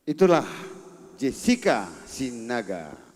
Itulah Jessica Sinaga.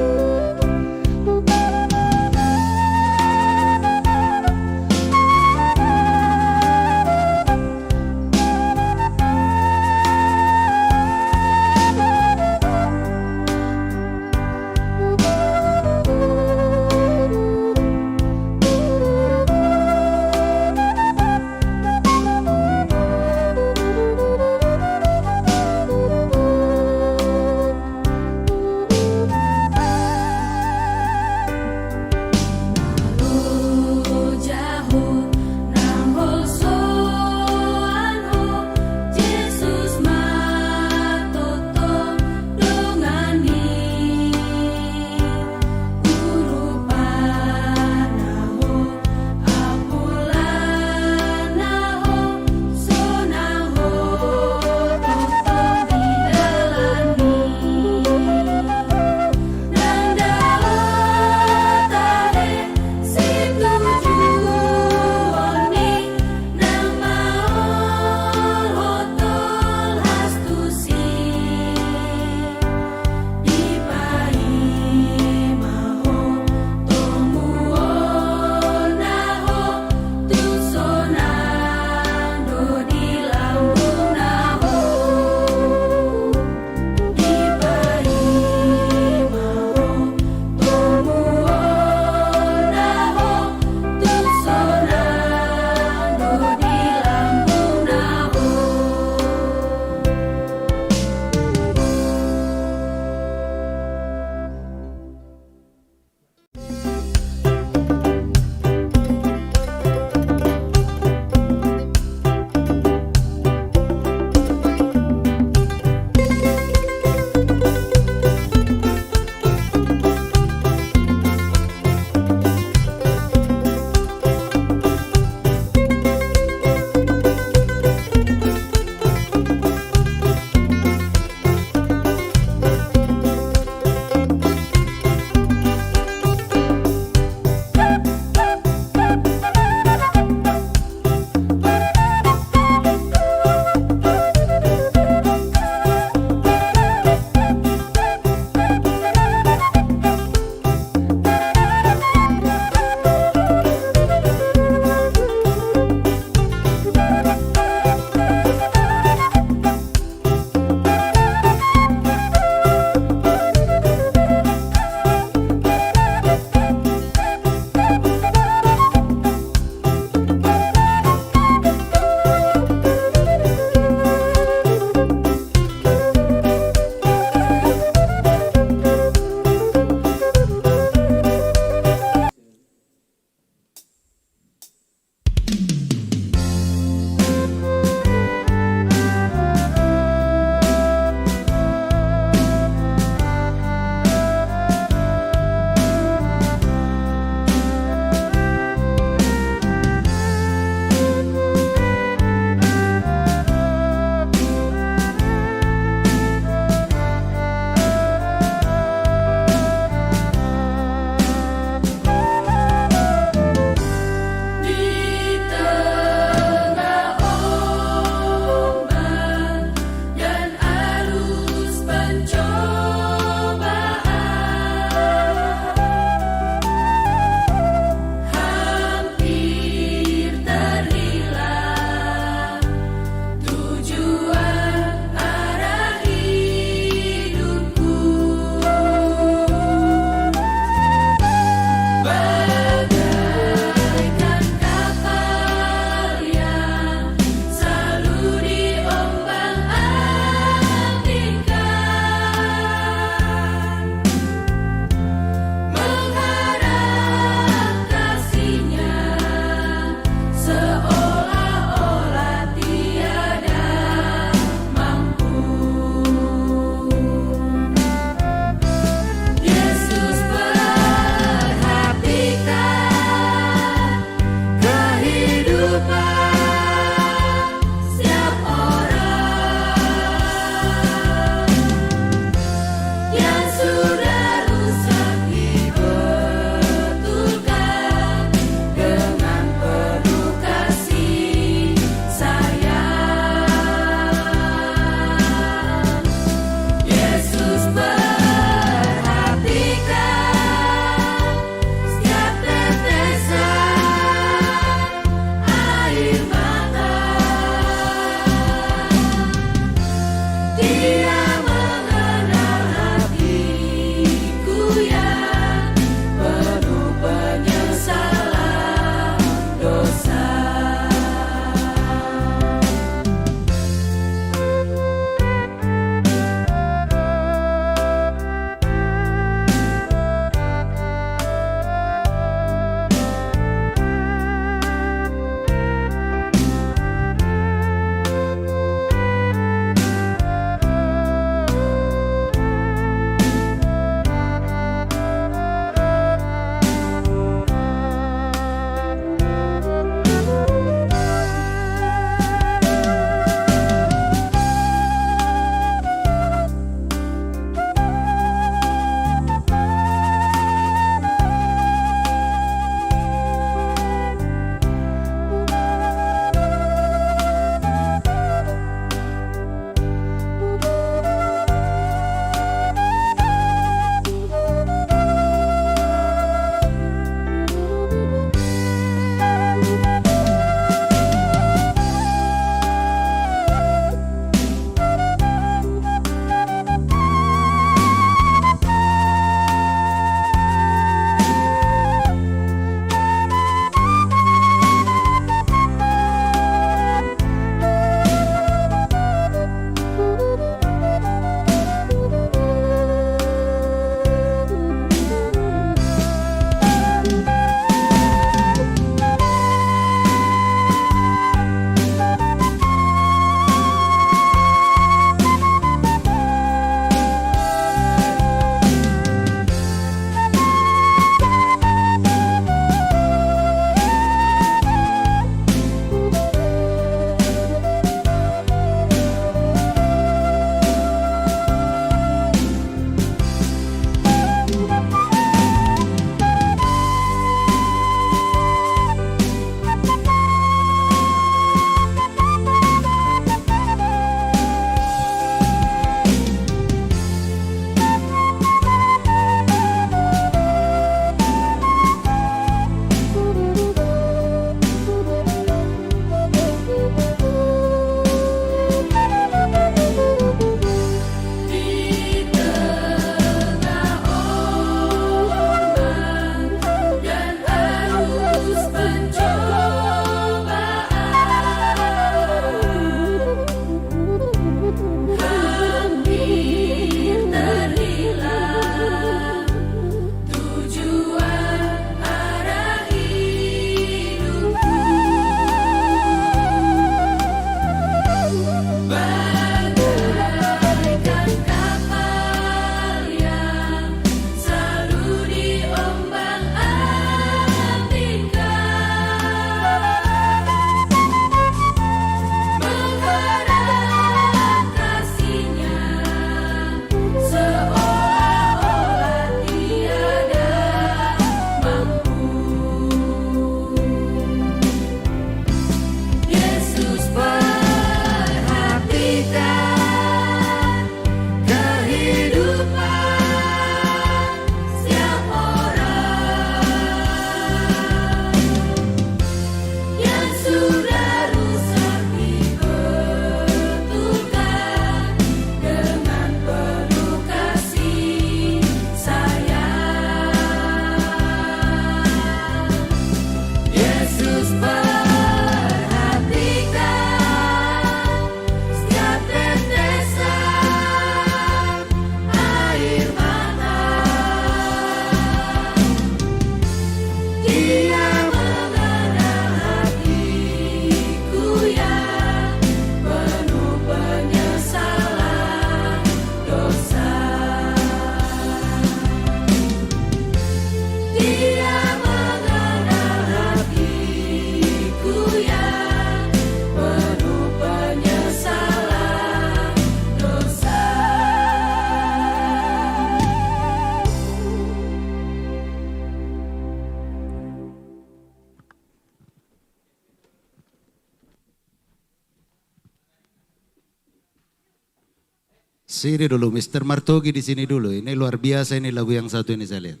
Sini dulu, Mr. Martogi di sini dulu. Ini luar biasa ini lagu yang satu ini saya lihat.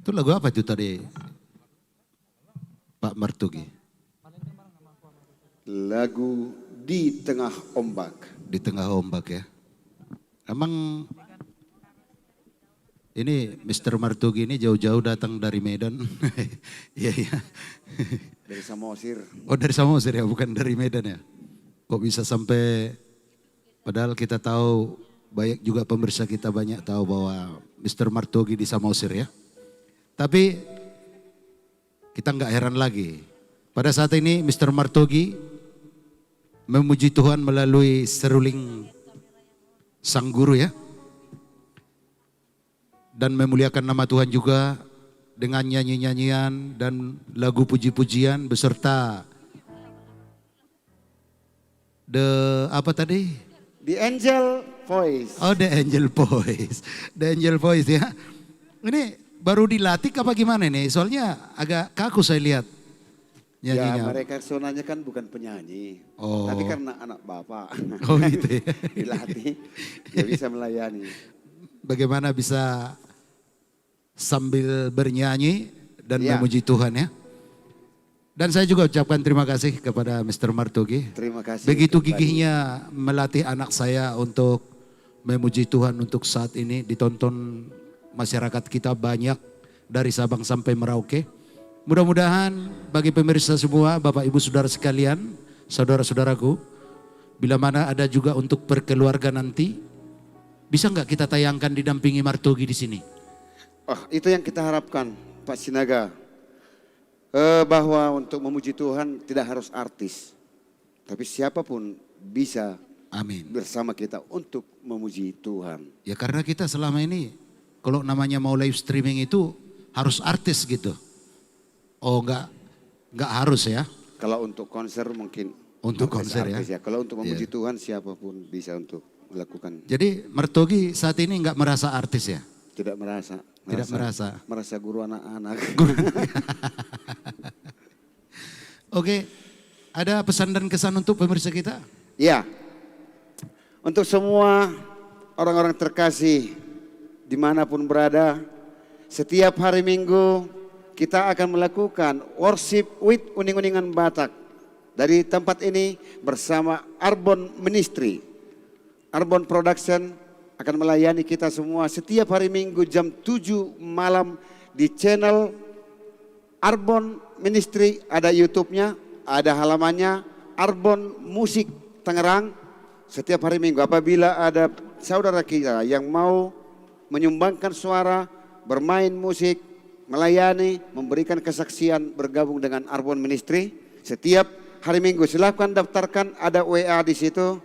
Itu lagu apa itu tadi, Pak Martogi? Lagu Di Tengah Ombak. Di Tengah Ombak ya. Emang ini Mr. Martogi ini jauh-jauh datang dari Medan. Iya, iya. Dari Samosir. Oh dari Samosir ya, bukan dari Medan ya. Kok bisa sampai, padahal kita tahu, banyak juga pemirsa kita banyak tahu bahwa Mr. Martogi di Samosir ya. Tapi kita nggak heran lagi. Pada saat ini Mr. Martogi memuji Tuhan melalui seruling sang guru ya. Dan memuliakan nama Tuhan juga dengan nyanyi-nyanyian dan lagu puji-pujian beserta apa tadi? The Angel Voice. Oh, The Angel Voice. The Angel Voice ya. Ini baru dilatih apa gimana nih? Soalnya agak kaku saya lihat Ya nyanyinya. mereka sonanya kan bukan penyanyi. Oh. Tapi karena anak bapak. Oh gitu ya. Dilatih, dia bisa melayani. Bagaimana bisa sambil bernyanyi dan Ya. memuji Tuhan ya. Dan saya juga ucapkan terima kasih kepada Mr. Martogi. Terima kasih. Begitu kembali. gigihnya melatih anak saya untuk memuji Tuhan untuk saat ini ditonton masyarakat kita banyak dari Sabang sampai Merauke. Mudah-mudahan bagi pemirsa semua, Bapak Ibu Saudara sekalian, saudara-saudaraku, bila mana ada juga untuk berkeluarga nanti, bisa nggak kita tayangkan didampingi Martogi di sini? Oh, itu yang kita harapkan Pak Sinaga. Bahwa untuk memuji Tuhan tidak harus artis. Tapi siapapun bisa Amin. bersama kita untuk memuji Tuhan. Ya karena kita selama ini kalau namanya mau live streaming itu harus artis gitu. Oh nggak harus ya. Kalau untuk konser mungkin. Untuk harus konser artis ya. Kalau untuk memuji Tuhan siapapun bisa untuk melakukan. Jadi Martogi saat ini nggak merasa artis ya? Tidak merasa. Tidak merasa. Merasa guru anak-anak. Oke, ada pesan dan kesan untuk pemirsa kita? Ya, untuk semua orang-orang terkasih dimanapun berada, setiap hari Minggu kita akan melakukan worship with uning-uningan Batak. Dari tempat ini bersama Arbon Ministry. Arbon Production akan melayani kita semua setiap hari Minggu jam 7 malam di channel Arbon Ministry. Ada YouTube-nya, ada halamannya Arbon Musik Tangerang. Setiap hari Minggu apabila ada saudara kita yang mau menyumbangkan suara, bermain musik, melayani, memberikan kesaksian, bergabung dengan Arbon Ministry setiap hari Minggu, silakan daftarkan, ada WA di situ.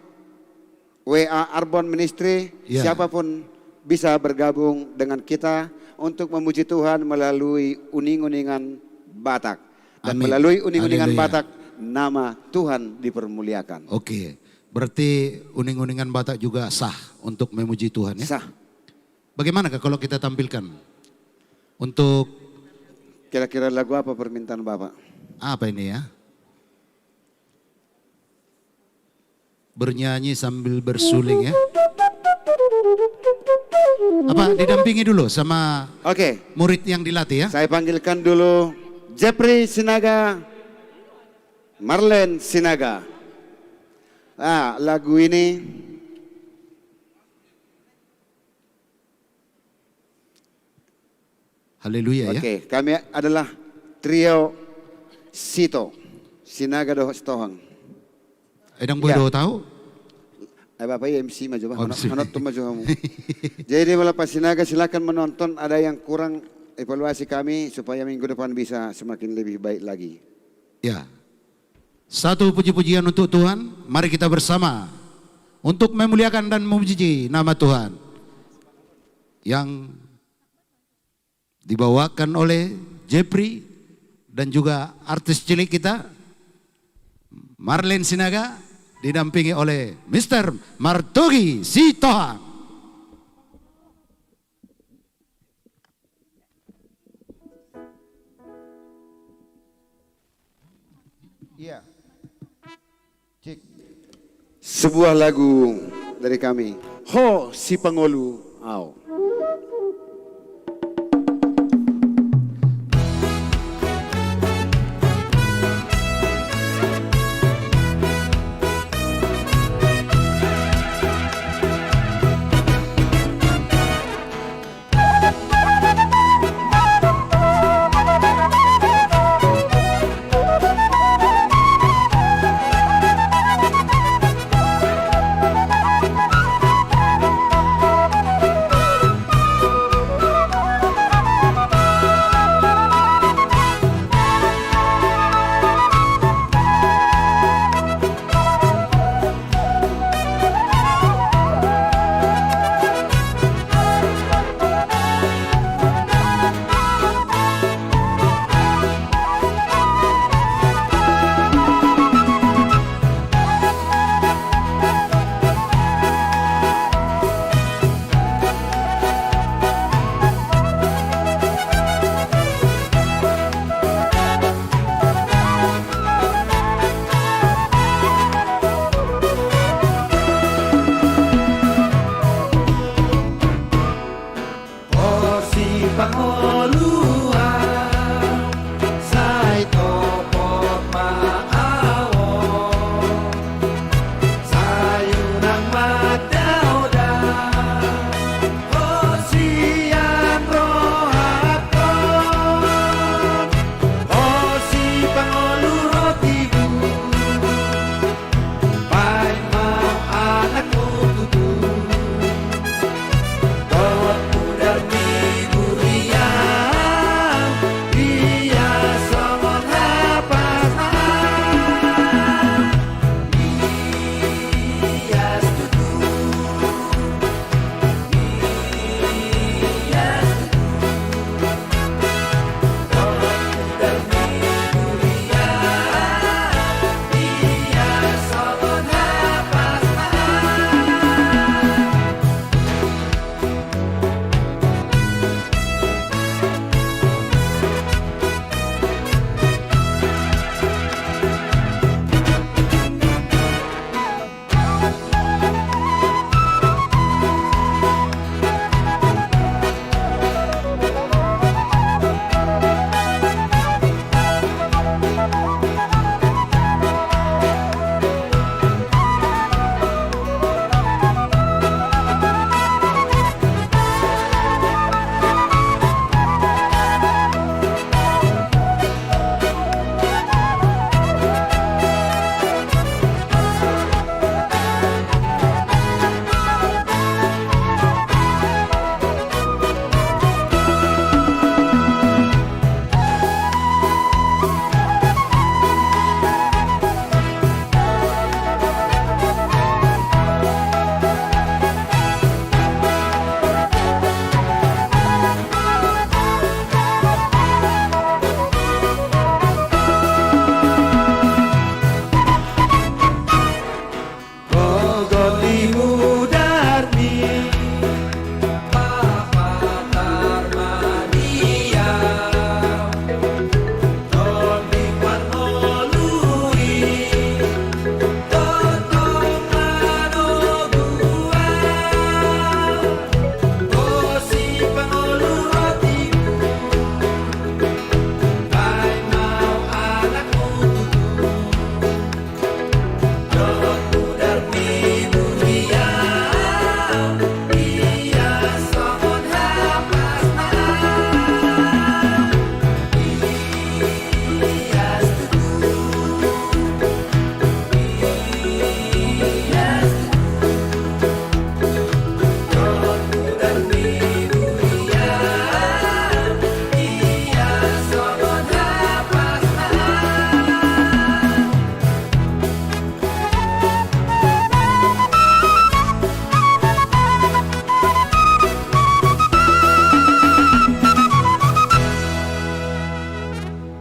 WA Arbon Ministry, Ya. siapapun bisa bergabung dengan kita untuk memuji Tuhan melalui uning-uningan Batak. Dan Amin. melalui uning-uningan Haleluya. Batak, nama Tuhan dipermuliakan. Oke, berarti uning-uningan Batak juga sah untuk memuji Tuhan ya? Sah. Bagaimana kalau kita tampilkan untuk Kira-kira lagu apa permintaan Bapak? apa ini ya? Bernyanyi sambil bersuling ya? Apa didampingi dulu sama Oke, murid yang dilatih ya? saya panggilkan dulu Jeffrey Sinaga, Marlen Sinaga. Nah, lagu ini Haleluya ya. oke, kami adalah trio Sito, Sinaga Doh Stohang. Edang boleh Ya. tahu? Bapak MC maju, Oh, MC. manot tuh maju kamu. Jadi Bapak Sinaga silakan menonton, ada yang kurang evaluasi kami supaya minggu depan bisa semakin lebih baik lagi. Ya. Satu puji-pujian untuk Tuhan, mari kita bersama untuk memuliakan dan memuji nama Tuhan. Yang dibawakan oleh Jeffrey dan juga artis cilik kita Marlen Sinaga didampingi oleh Mr. Martogi Sitohang. Iya. Cik. Sebuah lagu dari kami. Ho si Pangolu. Au.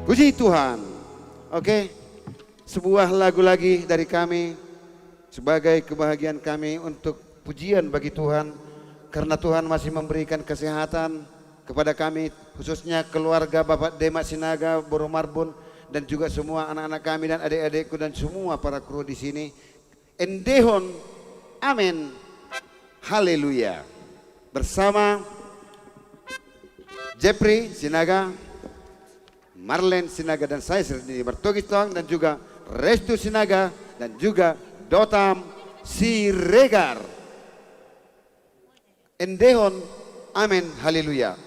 Puji Tuhan. Oke, sebuah lagu lagi dari kami sebagai kebahagiaan kami untuk pujian bagi Tuhan karena Tuhan masih memberikan kesehatan kepada kami, khususnya keluarga Bapak Demak Sinaga Boromarbun dan juga semua anak-anak kami dan adik-adikku dan semua para kru di sini. Endehon, amin, haleluya. Bersama Jeffrey Sinaga, Marlen Sinaga dan saya sendiri Martogi Toang dan juga Restu Sinaga dan juga Dotam Siregar. Endehon, amin, haleluya.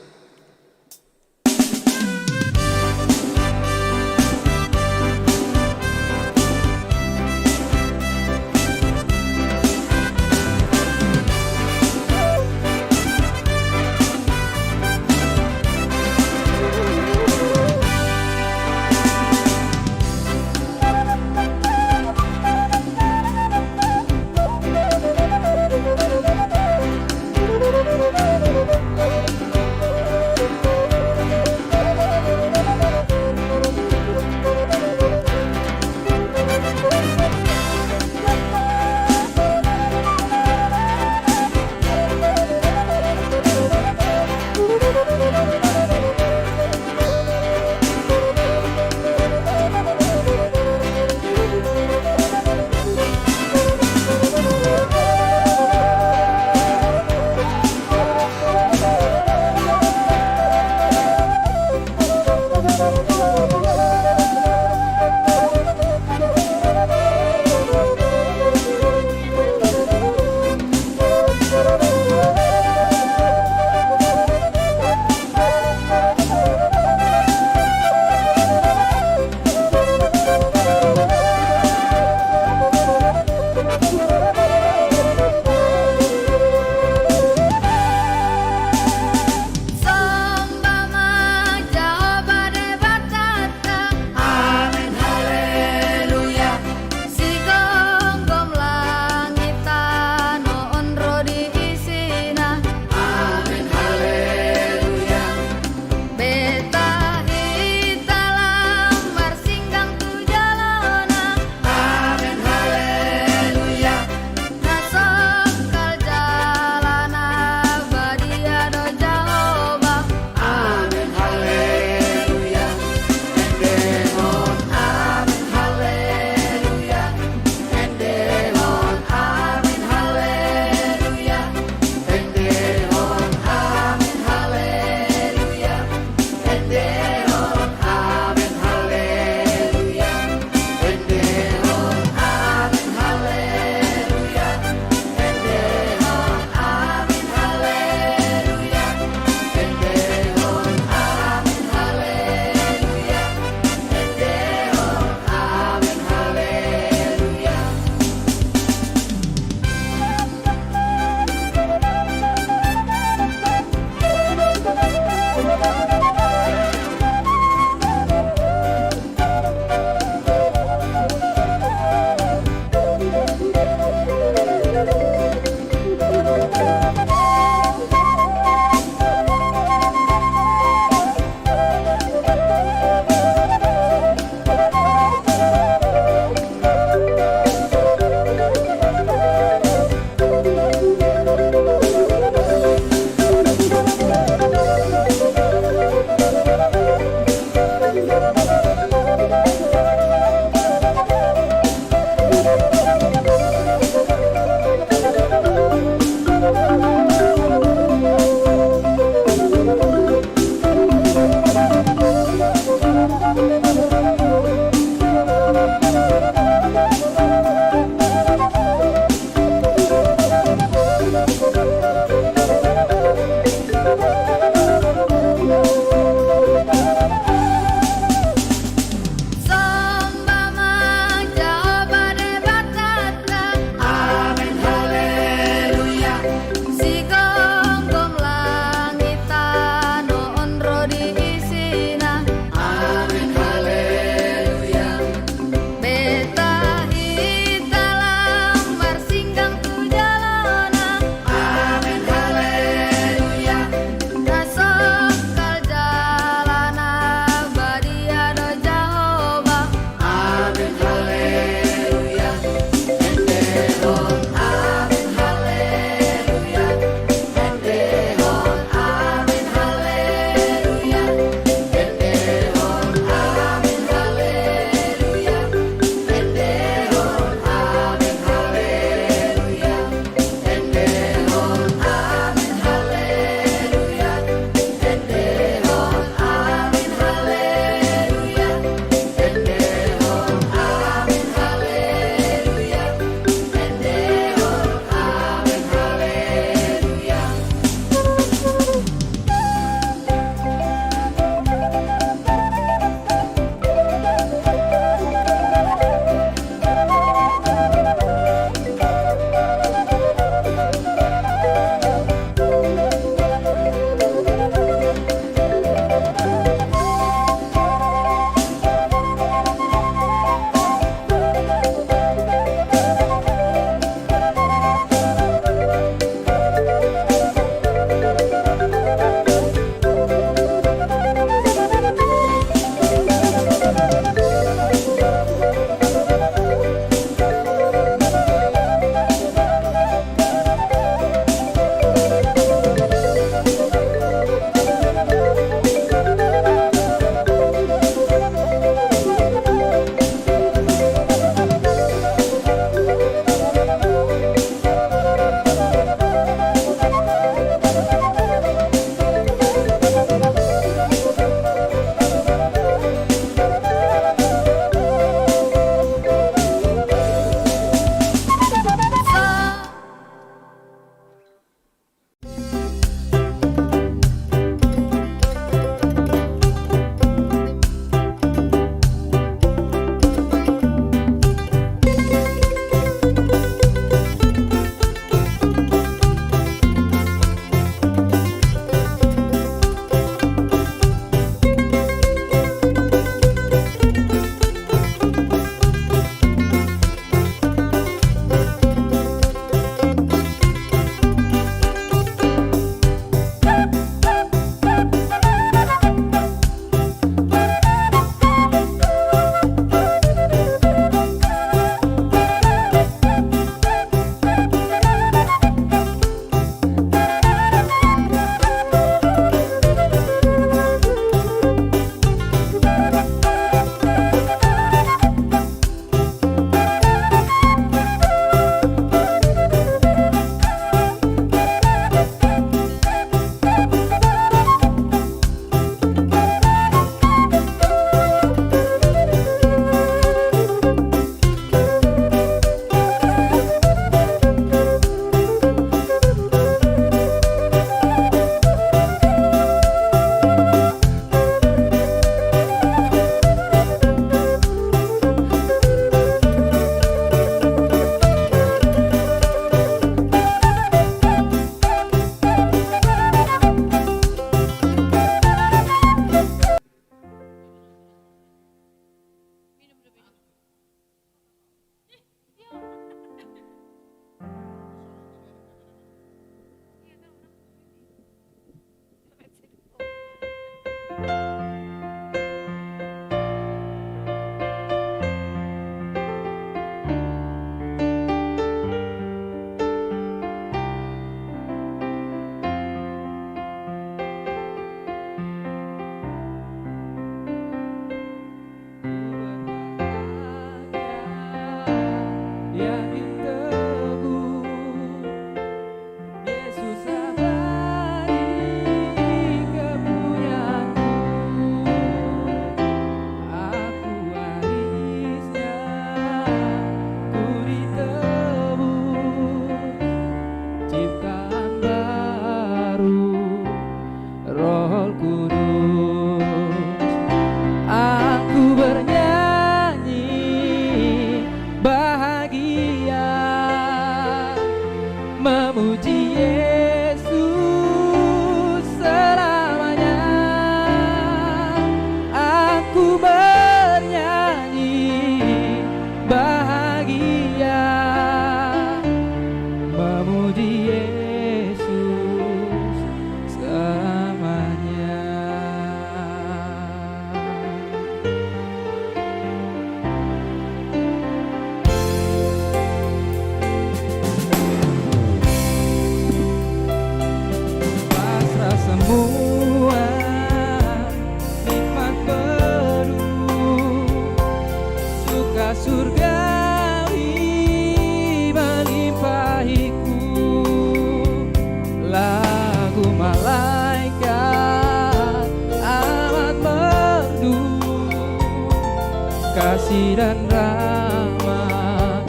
kasih dan rahmat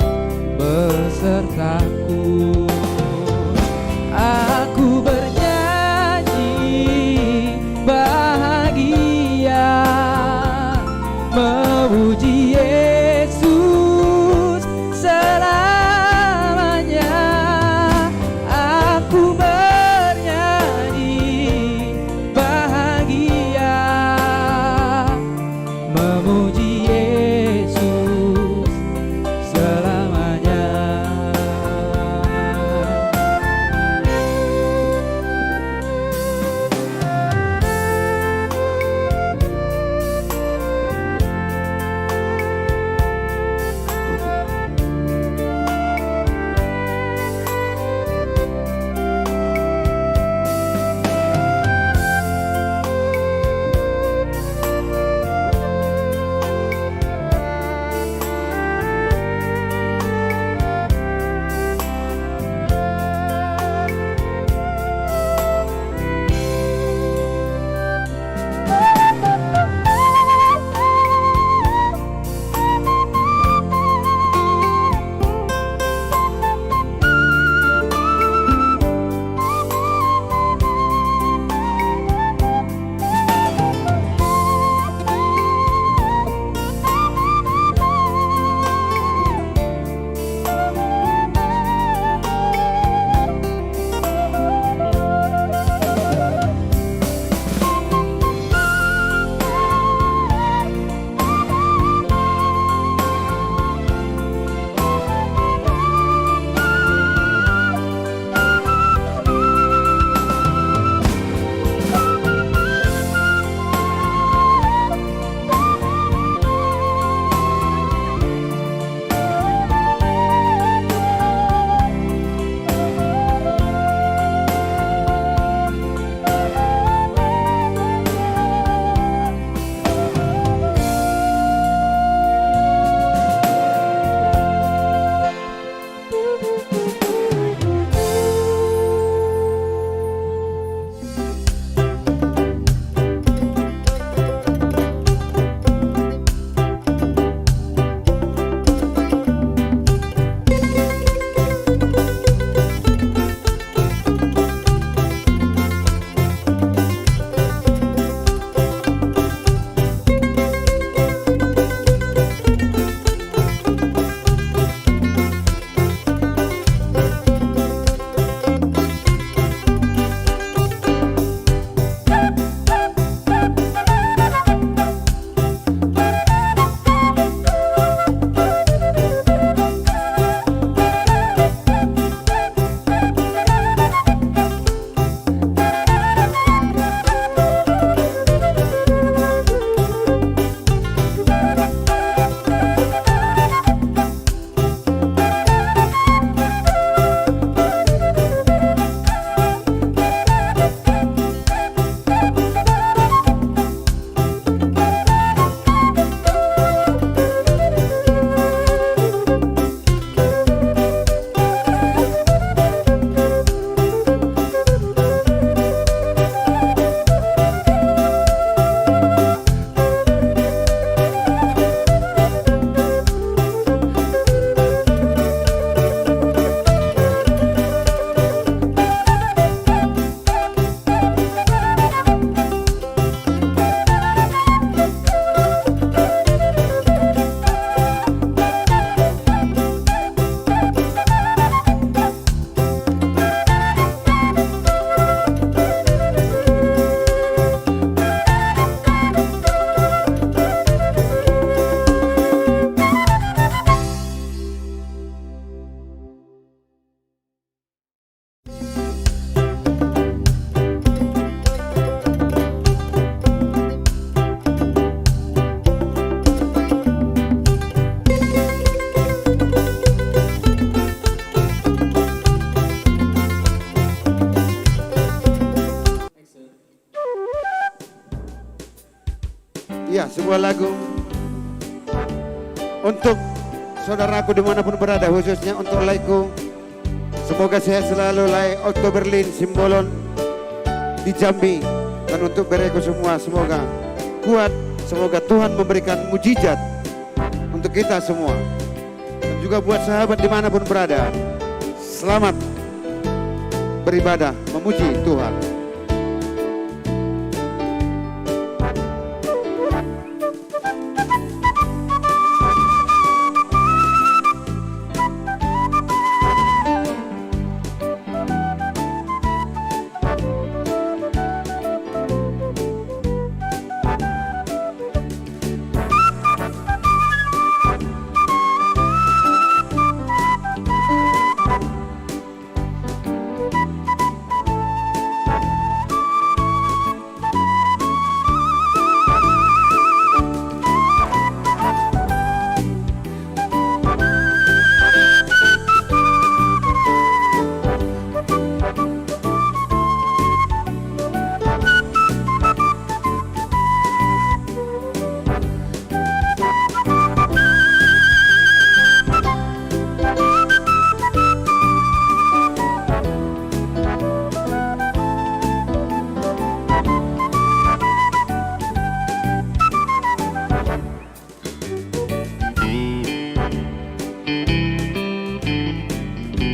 besertaku. Aku bernyanyi bahagia, memuji Yesus selamanya. Aku bernyanyi bahagia, memuji Yesus selamanya. Ya, sebuah lagu untuk saudaraku dimanapun berada, khususnya untuk Laiku. Semoga sehat selalu, Lai Otto Berlin, Simbolon di Jambi. Dan untuk Bereko semua, semoga kuat, semoga Tuhan memberikan mujizat untuk kita semua. Dan juga buat sahabat dimanapun berada, selamat beribadah memuji Tuhan.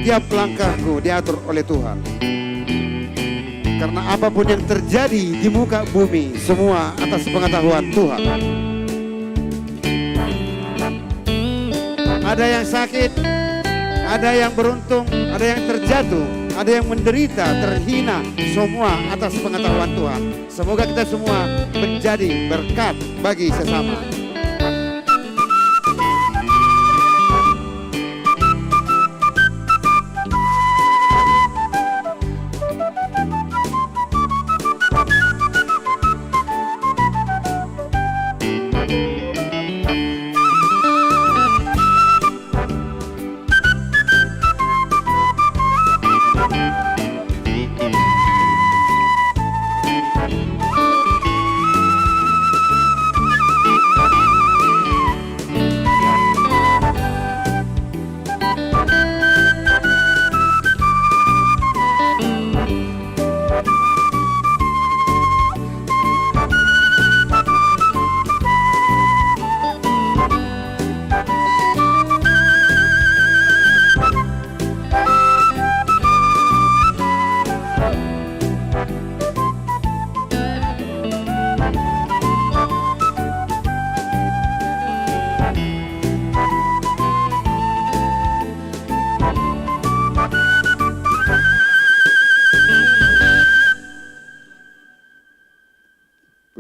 Tiap langkahku diatur oleh Tuhan. Karena apapun yang terjadi di muka bumi, semua atas pengetahuan Tuhan. Ada yang sakit, ada yang beruntung, ada yang terjatuh, ada yang menderita, terhina, semua atas pengetahuan Tuhan. Semoga kita semua menjadi berkat bagi sesama.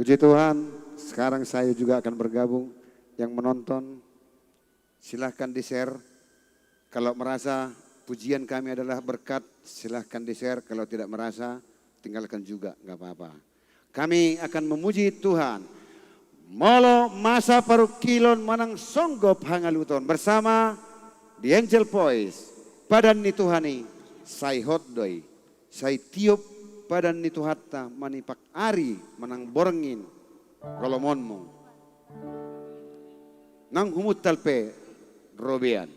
Puji Tuhan, sekarang saya juga akan bergabung. Yang menonton, silahkan di-share. Kalau merasa pujian kami adalah berkat, silahkan di-share. Kalau tidak merasa, tinggalkan juga, nggak apa-apa. Kami akan memuji Tuhan. Molo masa parukilon manang songgop hangaluton bersama The Angel Voice. Padan ni Tuhani, say hotdoy, say tiup padan ni Tuhatta manipak ari manang borengin kolomonmu. Nang humut talpe robean.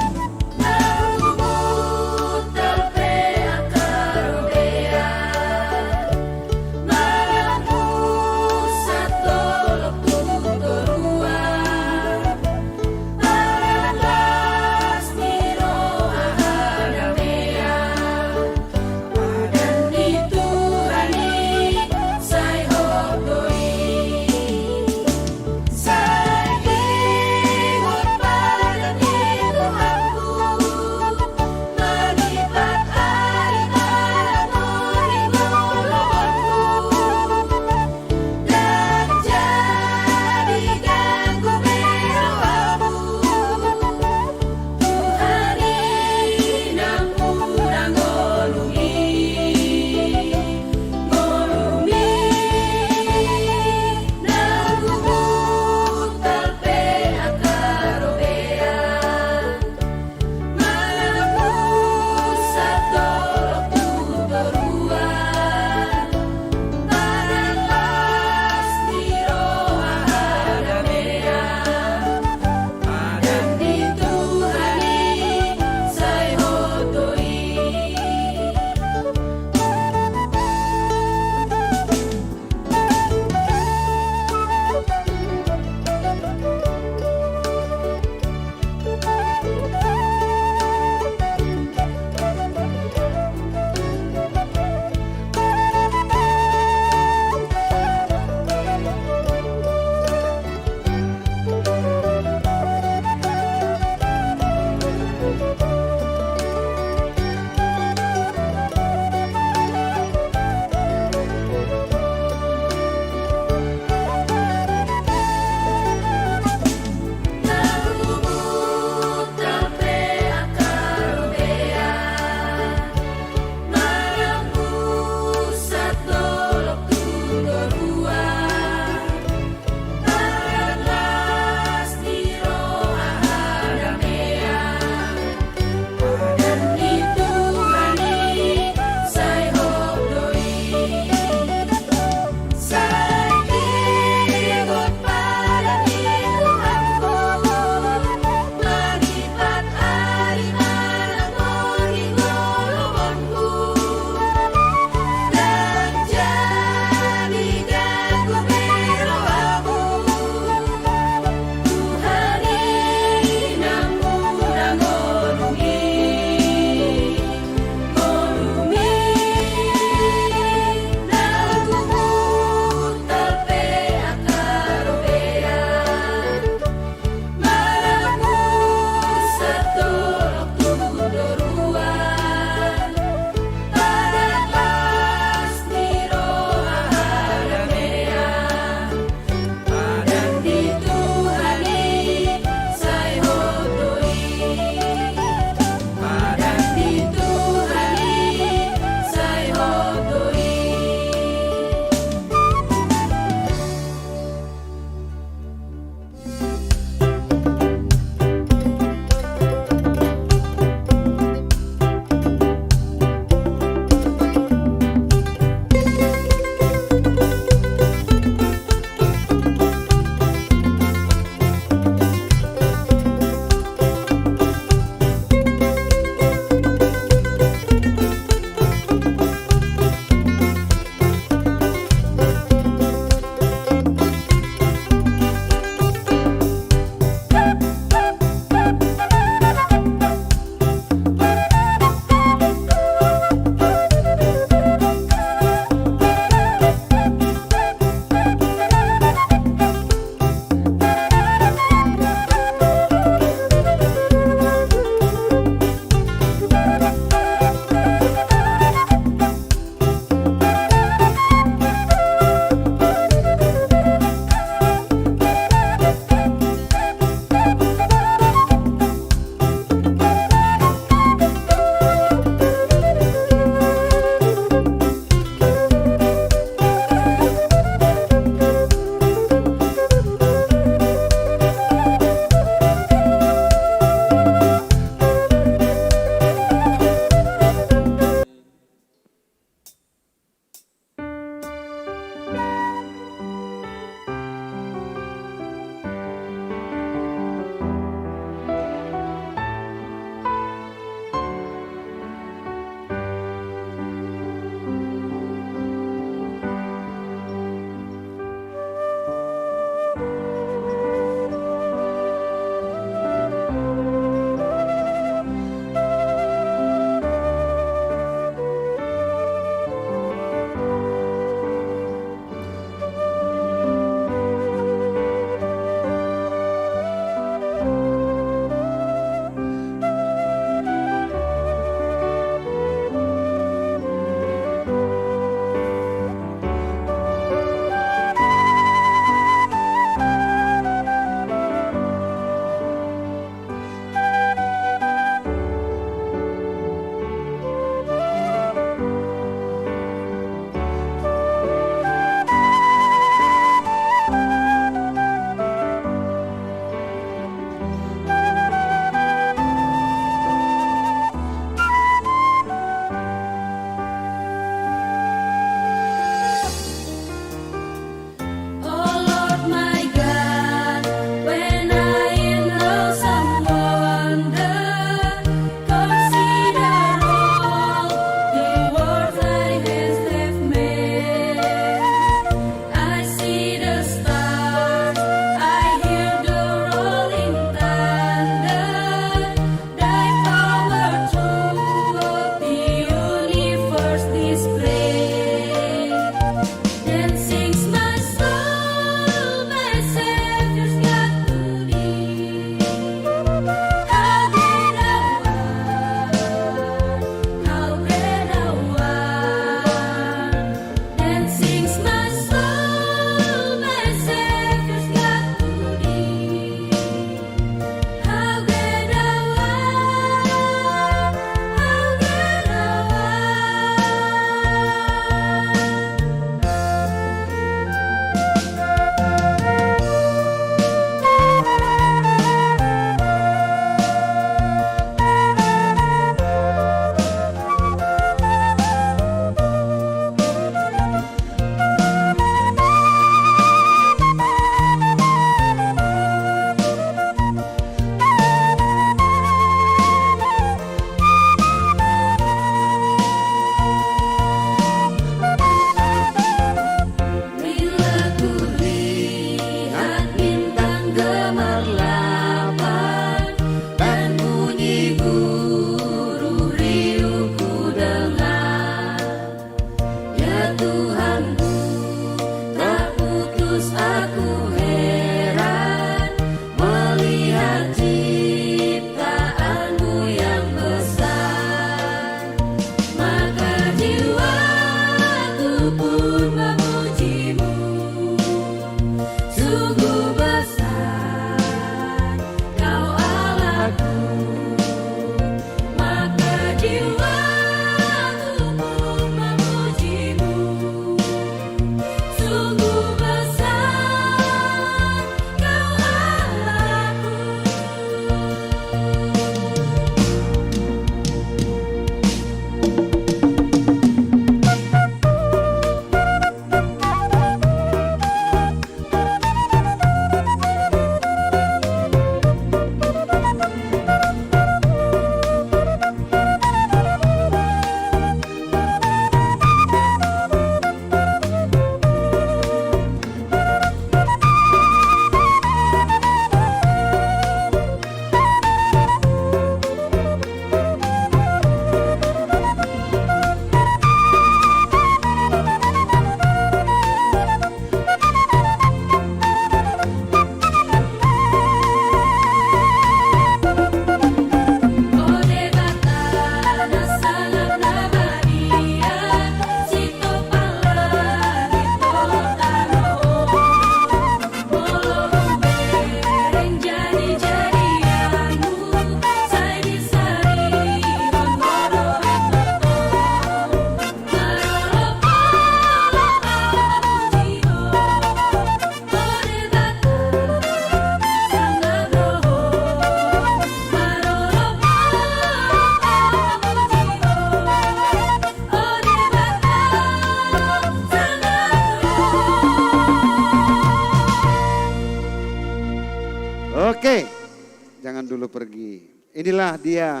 dulu pergi. Inilah dia,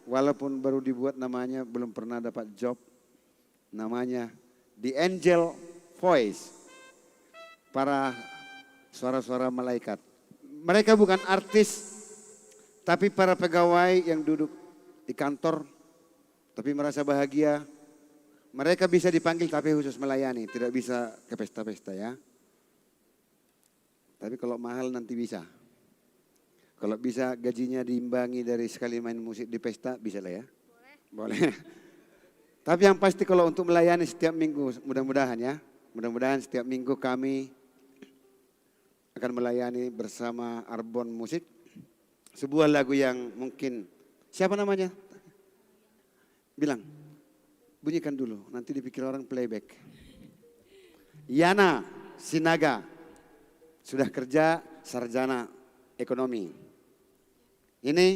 walaupun baru dibuat namanya, belum pernah dapat job. Namanya The Angel Voice. Para suara-suara malaikat. Mereka bukan artis, tapi para pegawai yang duduk di kantor, tapi merasa bahagia. Mereka bisa dipanggil tapi khusus melayani, tidak bisa ke pesta-pesta ya. Tapi kalau mahal nanti bisa. Kalau bisa gajinya diimbangi dari sekali main musik di pesta, bisa lah ya. Boleh. Tapi yang pasti kalau untuk melayani setiap minggu, mudah-mudahan ya. Mudah-mudahan setiap minggu kami akan melayani bersama Arbon Musik. Sebuah lagu yang mungkin, siapa namanya? Bilang, bunyikan dulu, nanti dipikir orang playback. Yana Sinaga, sudah kerja sarjana ekonomi. Ini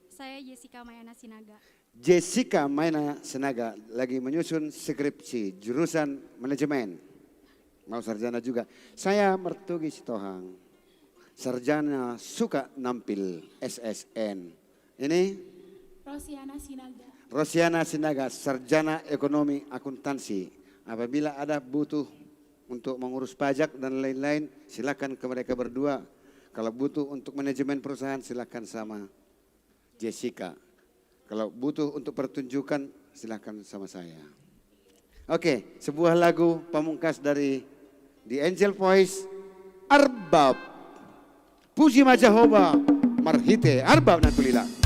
Saya Jessica Mayana Sinaga. Jessica Mayana Sinaga lagi menyusun skripsi jurusan manajemen. Mau sarjana juga. Saya Martogi Sitohang, sarjana suka nampil SSN. Ini Rosiana Sinaga. Rosiana Sinaga, sarjana ekonomi akuntansi. Apabila ada butuh untuk mengurus pajak dan lain-lain, silakan ke mereka berdua. Kalau butuh untuk manajemen perusahaan, silakan sama Jessica. Kalau butuh untuk pertunjukan, silakan sama saya. Oke, sebuah lagu pamungkas dari The Angel Voice, Arbab. Puji Majahoba, Marhite, Arbab Natulila.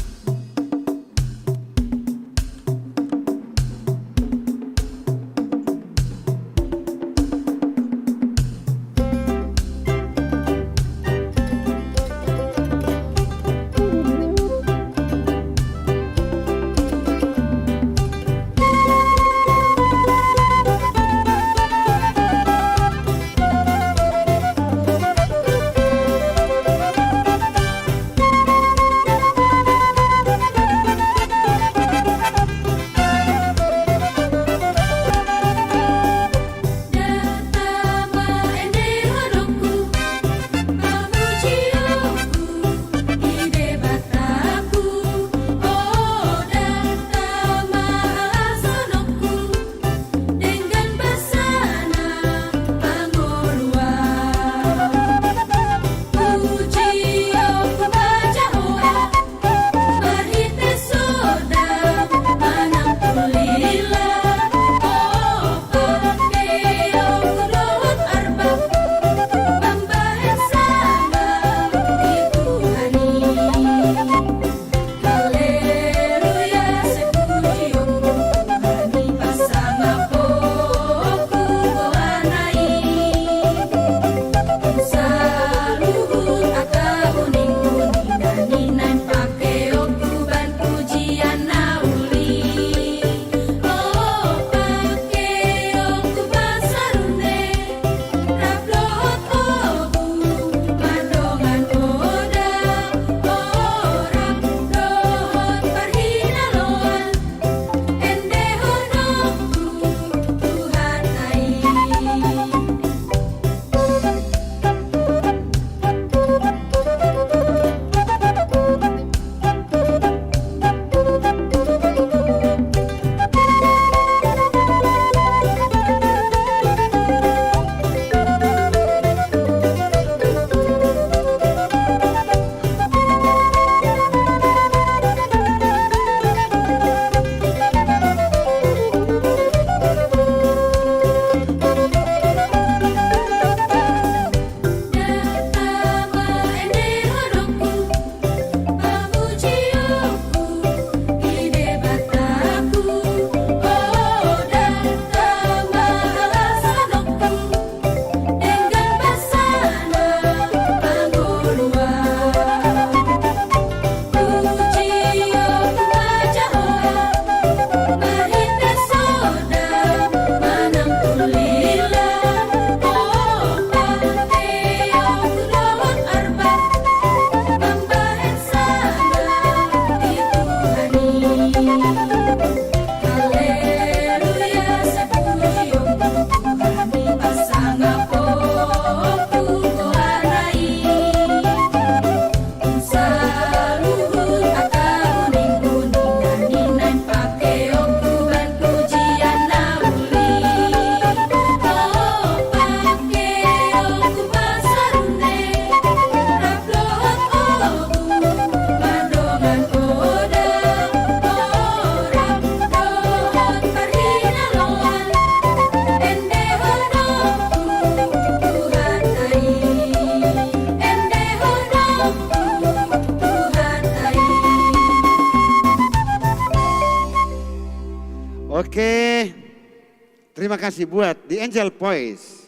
Terima kasih buat The Angel Voice.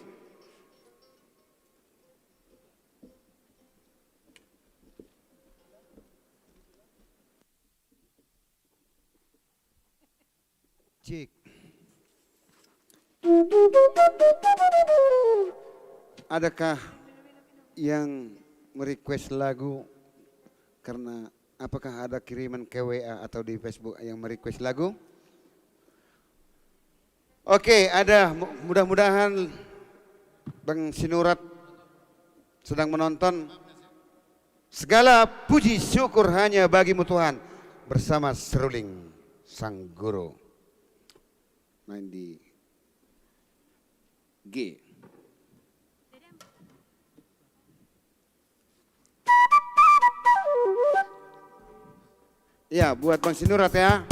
Cik. Adakah yang merequest lagu? Karena apakah ada kiriman ke WA atau di Facebook yang merequest lagu? Oke, ada. Mudah-mudahan Bang Sinurat sedang menonton. Segala puji syukur hanya bagimu Tuhan, bersama seruling Sang Guru. Main di G. Ya, buat Bang Sinurat ya.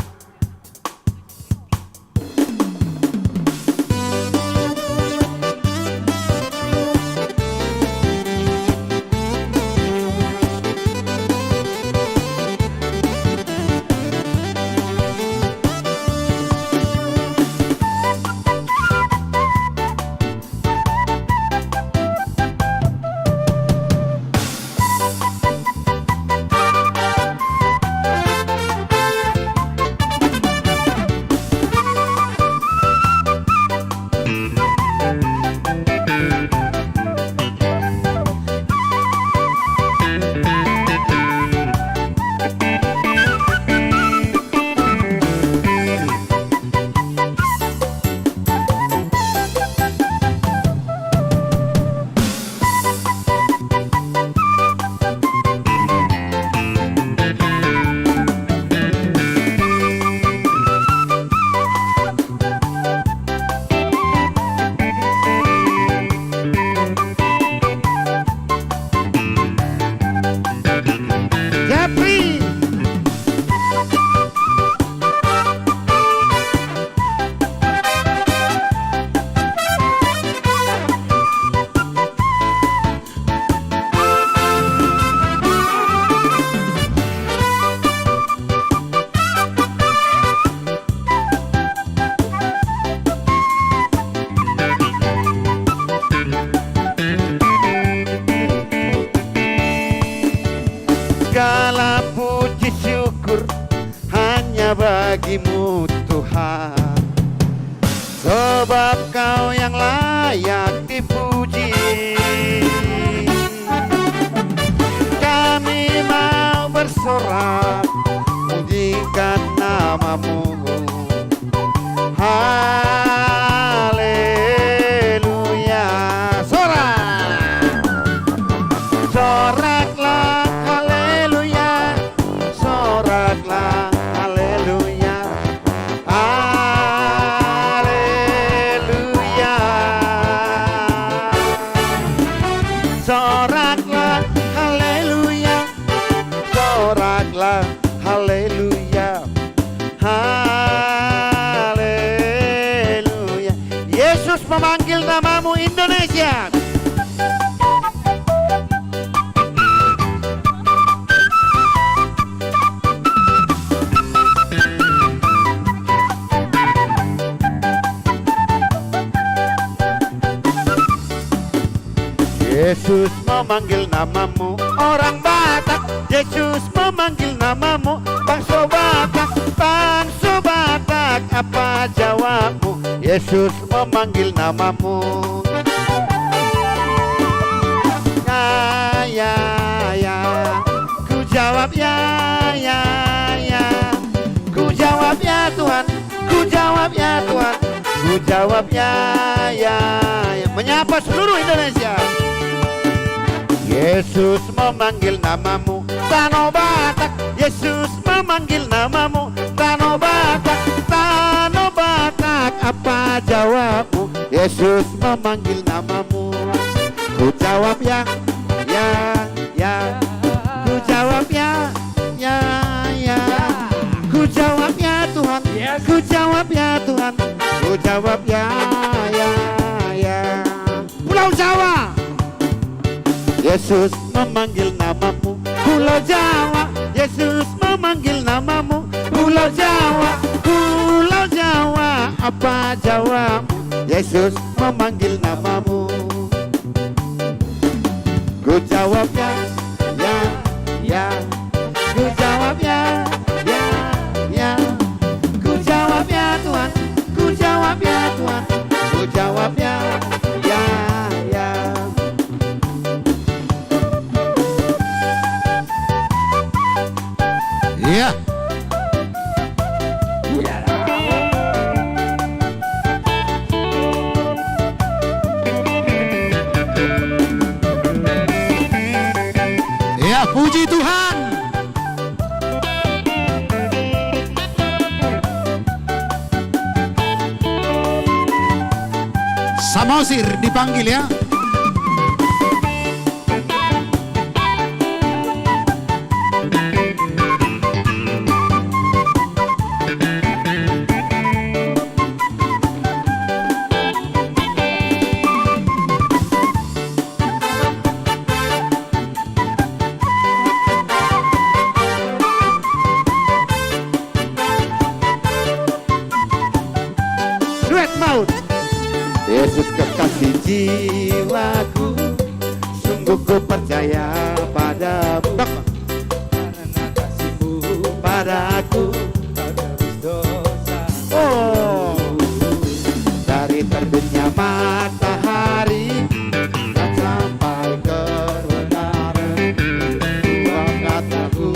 Segala puji syukur hanya bagimu Tuhan, sebab Kau yang layak dipuji. Kami mau bersorak pujikan nama-Mu. Haleluya. Sorak, soraklah haleluya, soraklah haleluya, haleluya. Soraklah haleluya, soraklah haleluya, haleluya. Yesus memanggil namamu Indonesia. Yesus memanggil namamu orang Batak. Yesus memanggil namamu bangsa Batak. Bangsa Batak, apa jawabmu? Yesus memanggil namamu. Ya, ya, ku jawab ya, ya, ya. Ku jawab ya Tuhan, ku jawab ya Tuhan, ku jawab ya, ya, ya. Menyapa seluruh Indonesia. Yesus memanggil namamu Tanah Batak. Yesus memanggil namamu Tanah Batak. Tanah Batak, apa jawabmu? Yesus memanggil namamu. Ku jawab ya, ya, ya. Ku jawab ya, ya, ya. Ku jawab ya Tuhan, ku jawab ya Tuhan, ku jawab ya, ya, ya. Pulau Jawa, Yesus memanggil namamu. Pulau Jawa, Yesus memanggil namamu. Pulau Jawa, Pulau Jawa, apa jawabmu? Yesus memanggil namamu. Ku jawabnya, ya, ya. Ku jawabnya, ya, ya. Ku jawabnya Tuhan, ku jawabnya Tuhan, ku jawabnya, ya, ya. Iya. Ya, puji Tuhan. Samosir dipanggil ya. Duet maut. Yesus kekasih jiwaku, sungguh ku percaya padamu. Karena kasihmu Padaku, terus dosa. oh, dari terbitnya matahari dan sampai kebenaran, kau kataku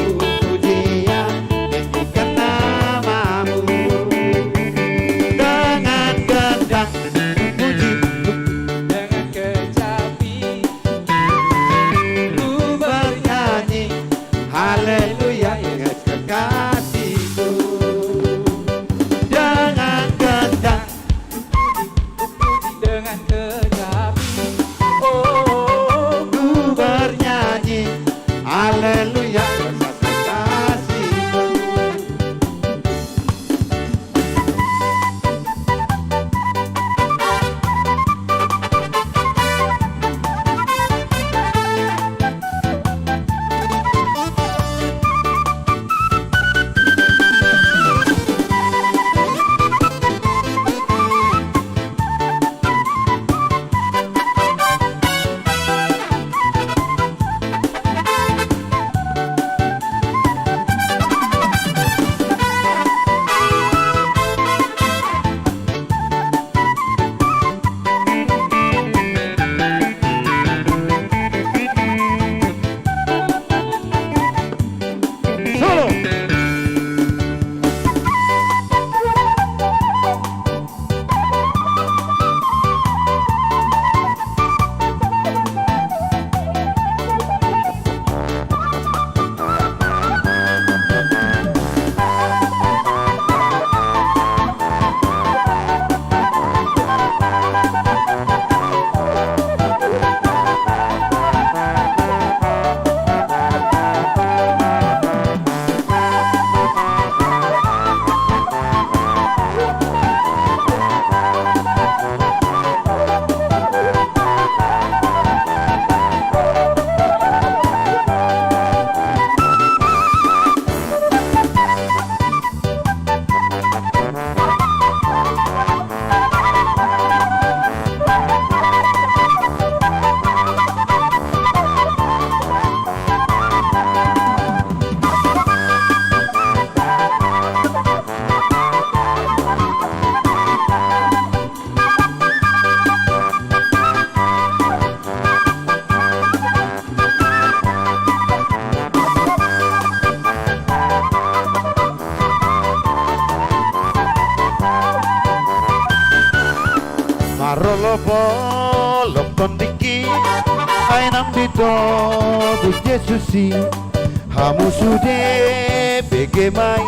pujian, tinggikan namamu. Dengan gendang puji, Dengan kecapi ku bernyanyi, haleluya, ingat kekasihku. Dengan gendang, dengan kecapi. Oh, ku bernyanyi, haleluya, ingat kekasihku. Solo. Marolopo lokondiki ainam bito bu Jesusi hamu sude begemai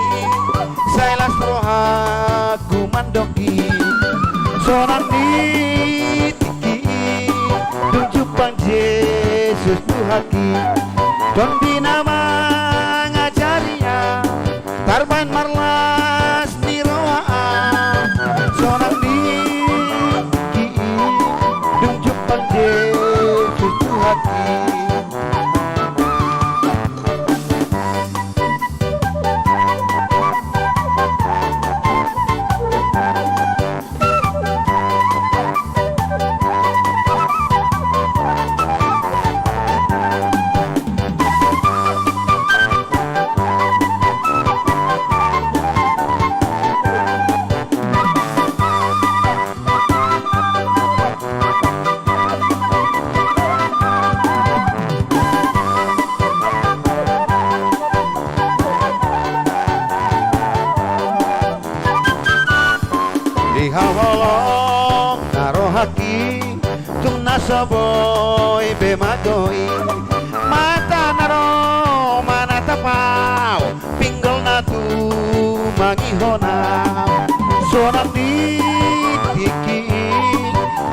sailas roha gumandoki sonan di tiki tunjupang Yesus Tuhaki don dinama ngajarinya tarban marlas di rohaan sonan di tunjupang Yesus Tuhaki. haki tung nasaboy bemadoi mata naro mana tapau pinggol na tu mangihona sonang di tiki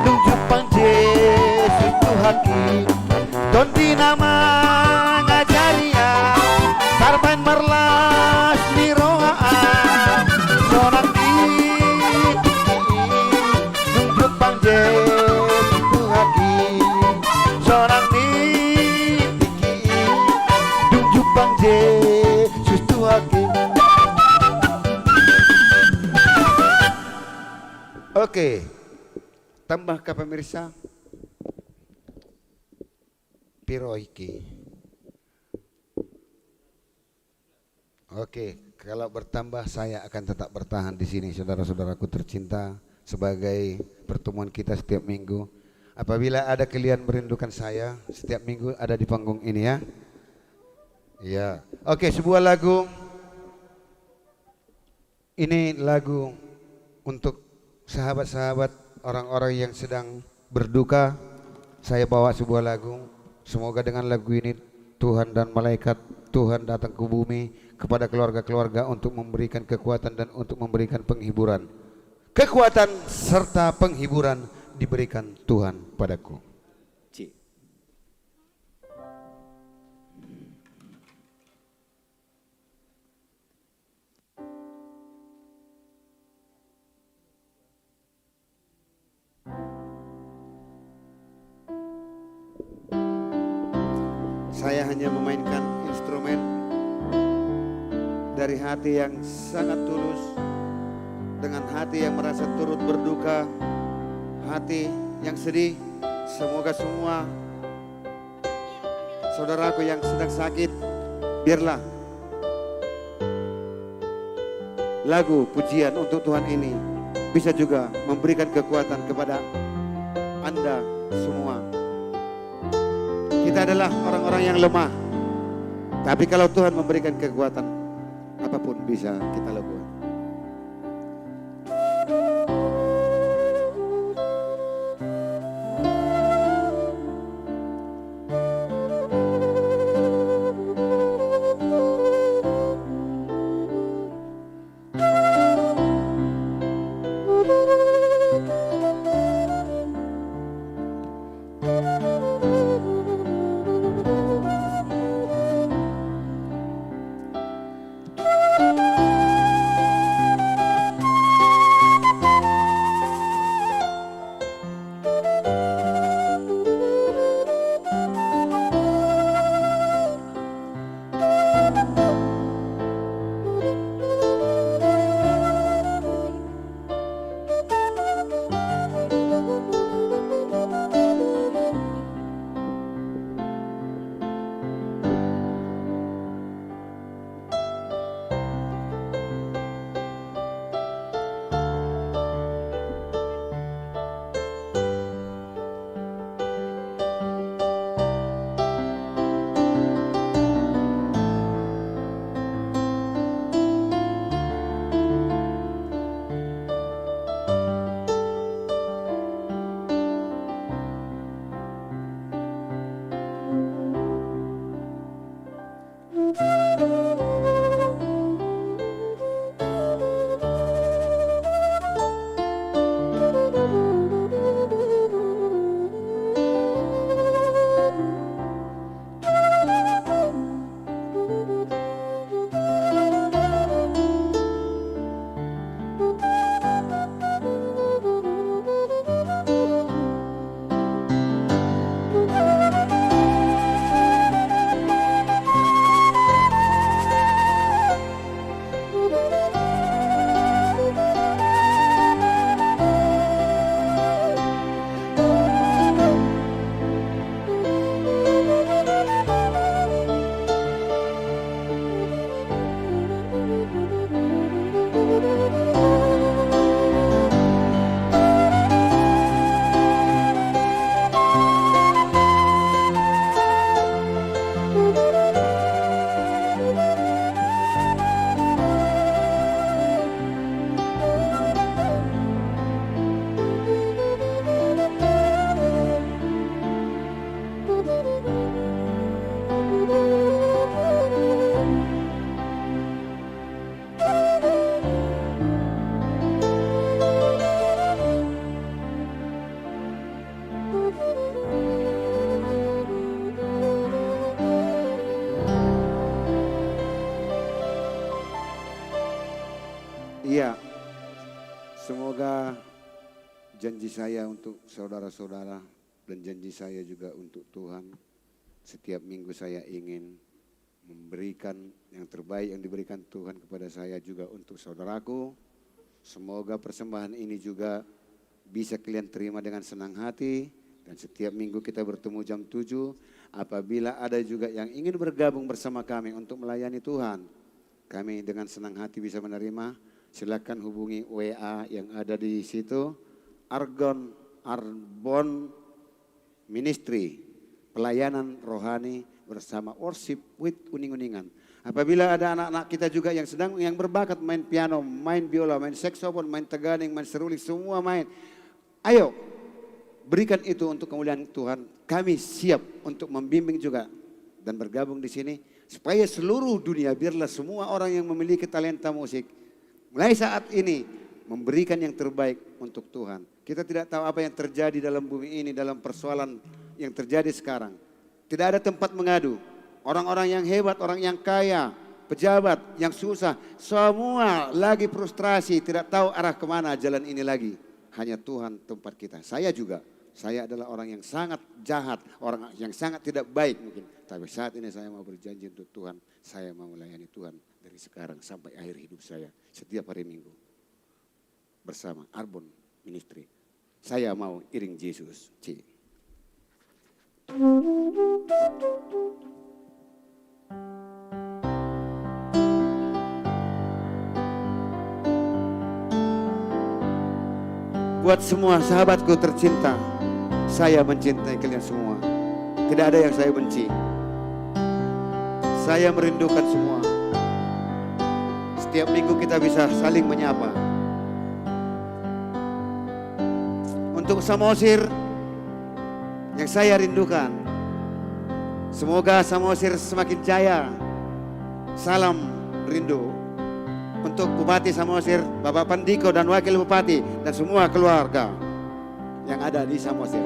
tung jupang Yesus tu haki don di nama ngajaria tarban merlas di roaan sonang di nunjuk bang Yesus tu haki sonang di nunjuk bang Yesus tu haki. Oke, tambah ke pemirsa piro iki. Oke, kalau bertambah saya akan tetap bertahan di sini, saudara-saudaraku tercinta, sebagai pertemuan kita setiap minggu. Apabila ada kalian merindukan saya, setiap minggu ada di panggung ini ya. Iya. Oke, sebuah lagu. Ini lagu untuk sahabat-sahabat orang-orang yang sedang berduka. Saya bawa sebuah lagu. Semoga dengan lagu ini Tuhan dan malaikat Tuhan datang ke bumi kepada keluarga-keluarga untuk memberikan kekuatan dan untuk memberikan penghiburan. Kekuatan serta penghiburan diberikan Tuhan padaku. Saya hanya memainkan instrumen dari hati yang sangat tulus, dengan hati yang merasa turut berduka, hati yang sedih. Semoga semua saudaraku yang sedang sakit, biarlah lagu pujian untuk Tuhan ini bisa juga memberikan kekuatan kepada Anda semua. Kita adalah orang-orang yang lemah, tapi kalau Tuhan memberikan kekuatan, apapun bisa kita lakukan. Semoga janji saya untuk saudara-saudara dan janji saya juga untuk Tuhan, setiap minggu saya ingin memberikan yang terbaik yang diberikan Tuhan kepada saya juga untuk saudaraku. Semoga persembahan ini juga bisa kalian terima dengan senang hati. Dan setiap minggu kita bertemu jam 7. Apabila ada juga yang ingin bergabung bersama kami untuk melayani Tuhan, kami dengan senang hati bisa menerima. Silakan hubungi WA yang ada di situ. Arbon Ministry, pelayanan rohani bersama worship with uning-uningan. Apabila ada anak-anak kita juga yang berbakat main piano, main biola, main saxophone, main teganing, main seruling, semua main. Ayo, berikan itu untuk kemuliaan Tuhan. Kami siap untuk membimbing juga dan bergabung di sini supaya seluruh dunia, biarlah semua orang yang memiliki talenta musik mulai saat ini memberikan yang terbaik untuk Tuhan. Kita tidak tahu apa yang terjadi dalam bumi ini, dalam persoalan yang terjadi sekarang. Tidak ada tempat mengadu. Orang-orang yang hebat, orang yang kaya, pejabat yang susah, semua lagi frustrasi, tidak tahu arah kemana jalan ini lagi. Hanya Tuhan tempat kita. Saya juga, saya adalah orang yang sangat jahat, orang yang sangat tidak baik mungkin. Tapi saat ini saya mau berjanji untuk Tuhan, saya mau melayani Tuhan dari sekarang sampai akhir hidup saya. Setiap hari Minggu bersama Arbon Ministry. Saya mau iring Yesus. Buat semua sahabatku tercinta, saya mencintai kalian semua. Tidak ada yang saya benci. Saya merindukan semua. Setiap minggu kita bisa saling menyapa. Untuk Samosir yang saya rindukan, semoga Samosir semakin jaya. Salam rindu. Untuk Bupati Samosir, Bapak Pandiko dan Wakil Bupati dan semua keluarga yang ada di Samosir.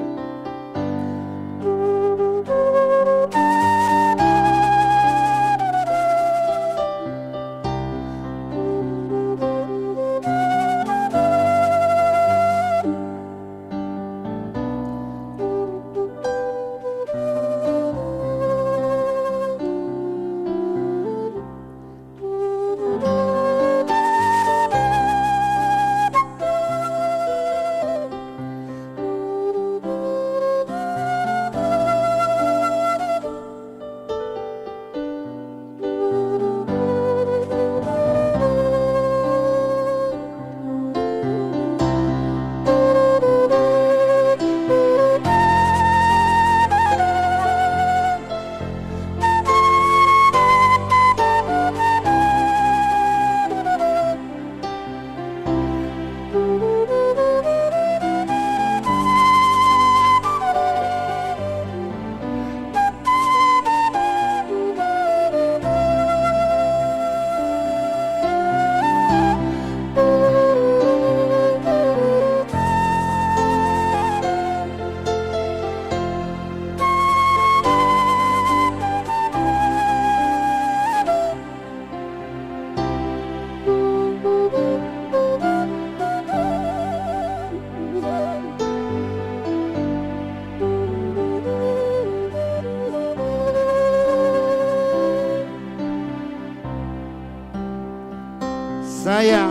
Saya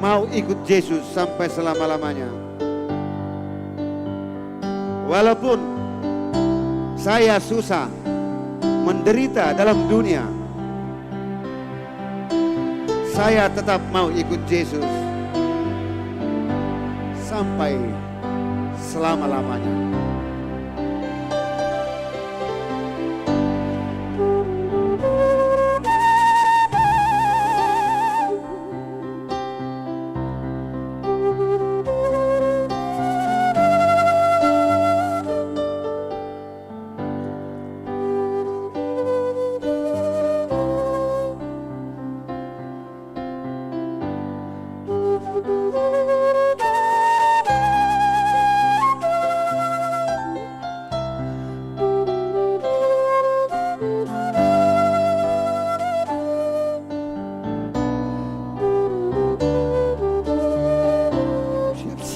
mau ikut Yesus sampai selama-lamanya. Walaupun saya susah, menderita dalam dunia, saya tetap mau ikut Yesus sampai selama-lamanya.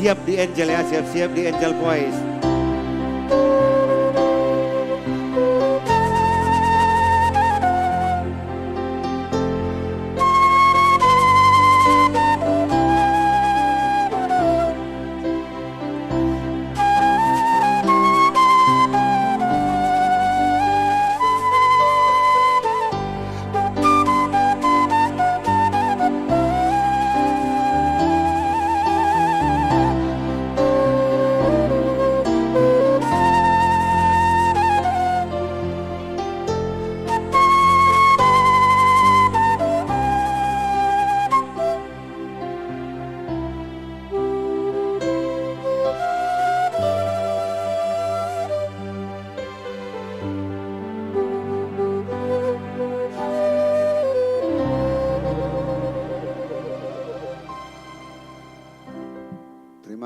siap-siap di Angel ya, siap-siap di Angel Voice.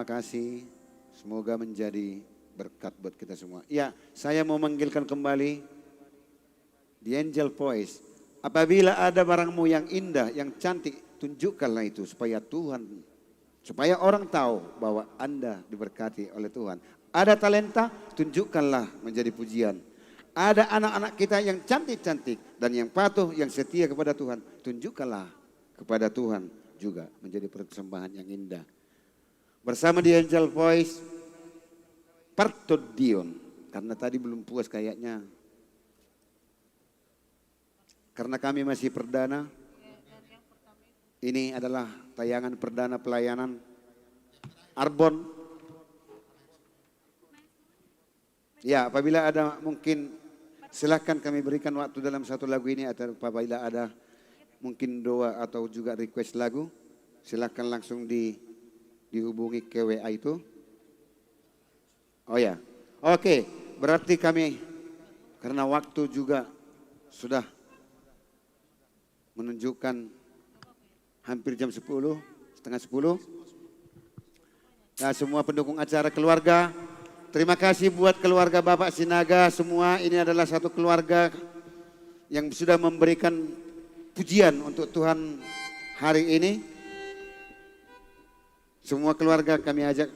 Terima kasih, semoga menjadi berkat buat kita semua. Ya, saya mau manggilkan kembali The Angel Voice. Apabila ada barangmu yang indah, yang cantik, tunjukkanlah itu supaya Tuhan, supaya orang tahu bahwa Anda diberkati oleh Tuhan. Ada talenta, tunjukkanlah menjadi pujian. Ada anak-anak kita yang cantik-cantik dan yang patuh, yang setia kepada Tuhan, tunjukkanlah kepada Tuhan juga menjadi persembahan yang indah. Bersama di Angel Voice, Parto Dion, karena tadi belum puas kayaknya. Karena kami masih perdana, ini adalah tayangan perdana pelayanan Arbon. Ya, apabila ada mungkin silahkan kami berikan waktu dalam satu lagu ini, atau apabila ada mungkin doa atau juga request lagu, silahkan langsung dihubungi ke WA itu. Oh ya, oke, berarti kami karena waktu juga sudah menunjukkan hampir jam 10, setengah 10. Nah, semua pendukung acara keluarga, terima kasih buat keluarga Bapak Sinaga semua. Ini adalah satu keluarga yang sudah memberikan pujian untuk Tuhan hari ini. Semua keluarga kami ajak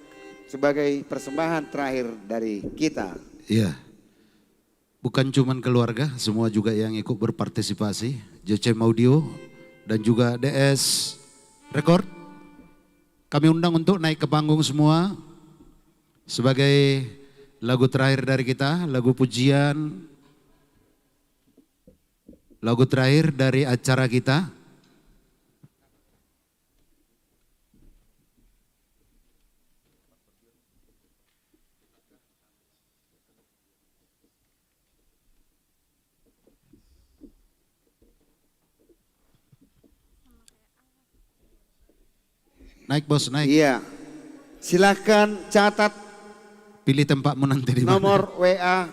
sebagai persembahan terakhir dari kita. Iya. Bukan cuman keluarga, semua juga yang ikut berpartisipasi. JCM Audio dan juga DS Record. Kami undang untuk naik ke panggung semua sebagai lagu terakhir dari kita, lagu pujian, lagu terakhir dari acara kita. Naik bos, naik. Iya, silahkan catat Pilih tempatmu nanti di mana. nomor WA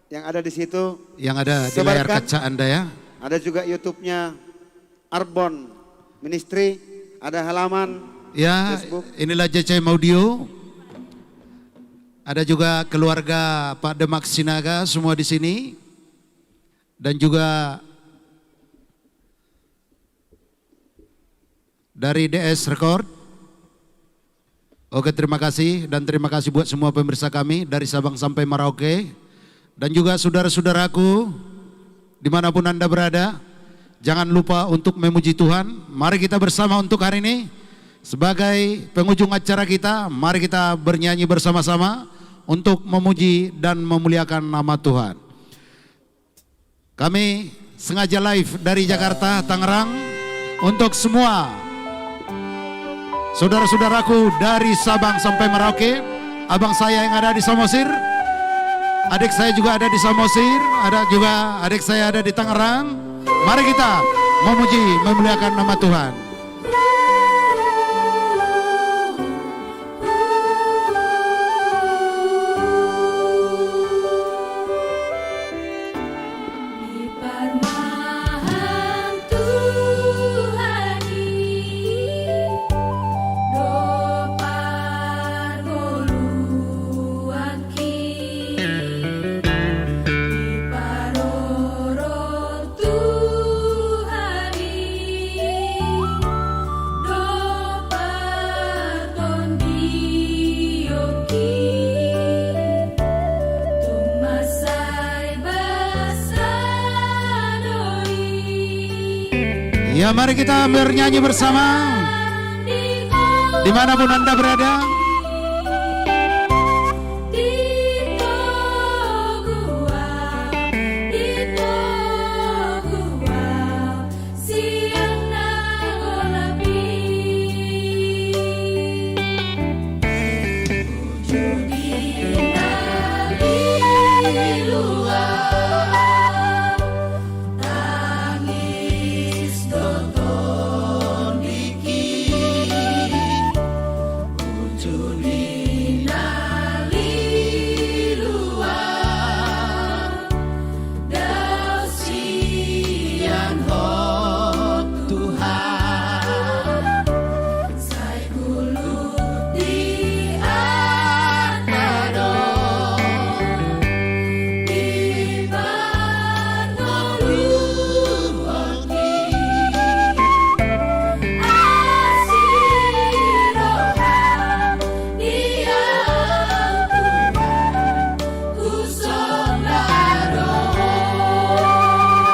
yang ada di situ. Yang ada di Sebarkan. layar kaca Anda ya. Ada juga YouTube-nya Arbon Ministry, ada halaman Ya, Facebook. inilah JCM Audio. Ada juga keluarga Pak Demak Sinaga semua di sini. Dan juga dari DS Record. Oke, terima kasih dan terima kasih buat semua pemirsa kami dari Sabang sampai Merauke. Dan juga saudara-saudaraku dimanapun Anda berada. Jangan lupa untuk memuji Tuhan. Mari kita bersama untuk hari ini. Sebagai penghujung acara kita, mari kita bernyanyi bersama-sama untuk memuji dan memuliakan nama Tuhan. Kami sengaja live dari Jakarta, Tangerang untuk semua saudara-saudaraku dari Sabang sampai Merauke, abang saya yang ada di Samosir, adik saya juga ada di Samosir, ada juga adik saya ada di Tangerang. Mari kita memuji, memuliakan nama Tuhan. Paroro Tuhani Ya mari kita bernyanyi bersama dimanapun Anda berada.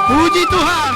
Puji Tuhan.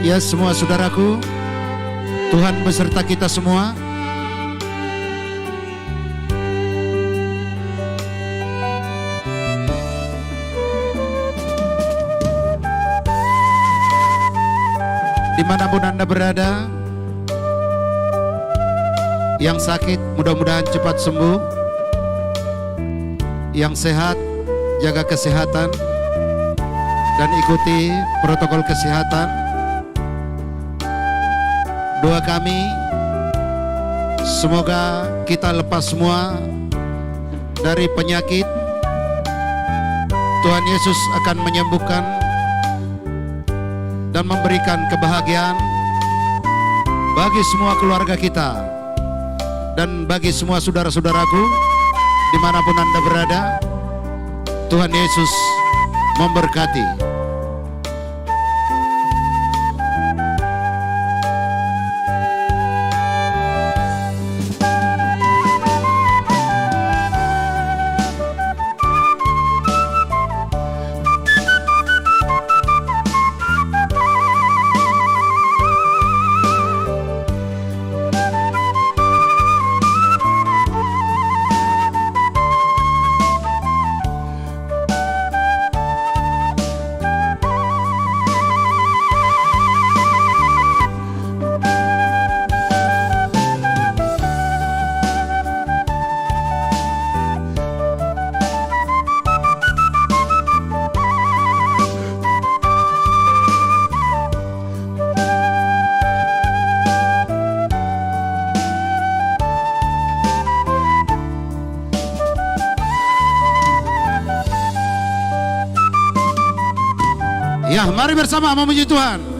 Ya semua saudaraku, Tuhan beserta kita semua. Dimanapun Anda berada, yang sakit mudah-mudahan cepat sembuh, yang sehat jaga kesehatan dan ikuti protokol kesehatan. Doa kami, semoga kita lepas semua dari penyakit. Tuhan Yesus akan menyembuhkan dan memberikan kebahagiaan bagi semua keluarga kita dan bagi semua saudara-saudaraku dimanapun Anda berada. Tuhan Yesus memberkati. Ya, mari bersama memuji Tuhan.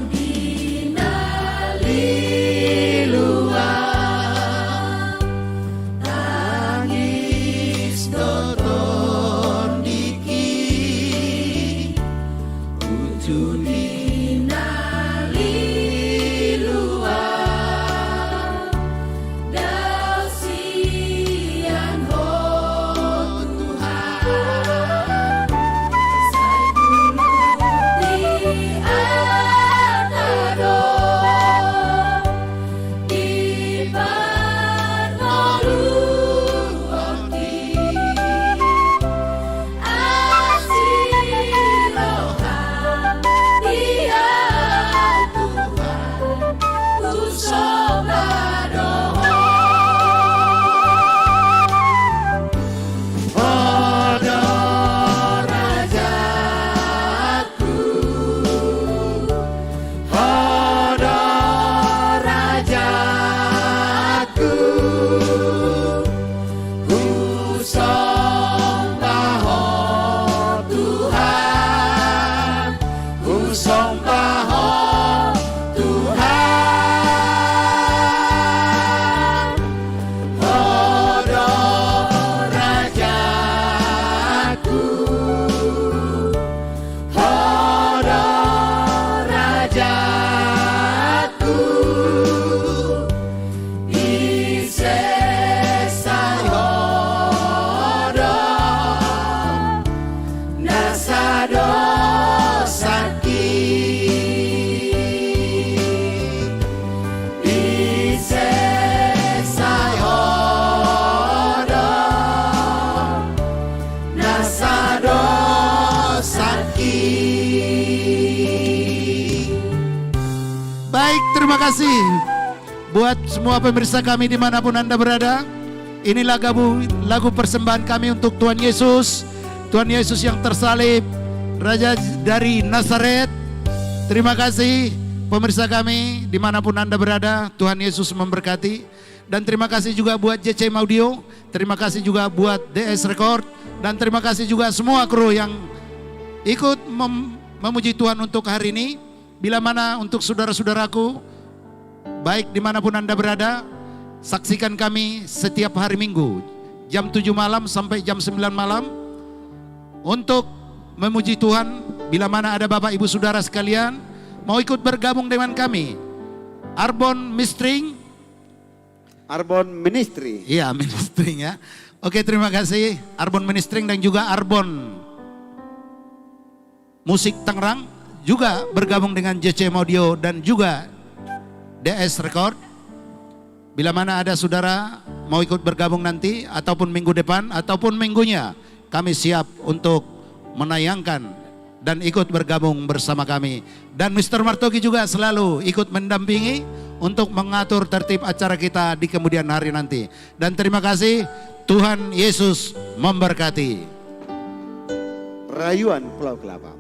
Terima kasih buat semua pemirsa kami dimanapun Anda berada. Inilah lagu persembahan kami untuk Tuhan Yesus. Tuhan Yesus yang tersalib, Raja dari Nazaret. Terima kasih pemirsa kami dimanapun Anda berada. Tuhan Yesus memberkati. Dan terima kasih juga buat JCM Audio. Terima kasih juga buat DS Record. Dan terima kasih juga semua kru yang ikut memuji Tuhan untuk hari ini. Bila mana untuk saudara-saudaraku, baik dimanapun Anda berada, saksikan kami setiap hari Minggu, jam 7 malam sampai jam 9 malam, untuk memuji Tuhan. Bila mana ada Bapak Ibu Saudara sekalian, mau ikut bergabung dengan kami, Arbon Ministry. Iya, Ministry ya. Oke, terima kasih Arbon Ministry dan juga Arbon Musik Tangerang juga bergabung dengan JCM Audio dan juga DS Record. Bila mana ada saudara mau ikut bergabung nanti ataupun minggu depan ataupun minggunya, kami siap untuk menayangkan dan ikut bergabung bersama kami. Dan Mr. Martogi juga selalu ikut mendampingi untuk mengatur tertib acara kita di kemudian hari nanti. Dan terima kasih, Tuhan Yesus memberkati. Rayuan Pulau Kelapa.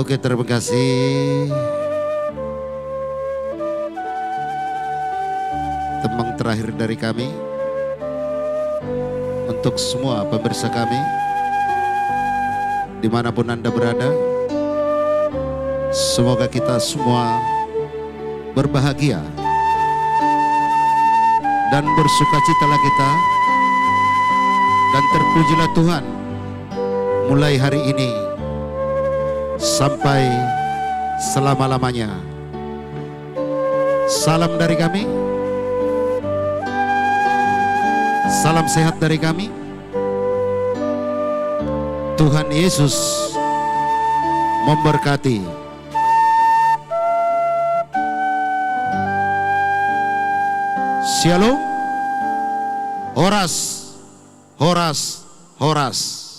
Oke, terima kasih. Tembang terakhir dari kami untuk semua pemirsa kami dimanapun Anda berada. Semoga kita semua berbahagia dan bersukacitalah kita, dan terpujilah Tuhan mulai hari ini sampai selama-lamanya. Salam dari kami, salam sehat dari kami. Tuhan Yesus memberkati. Shalom. Horas, horas, horas.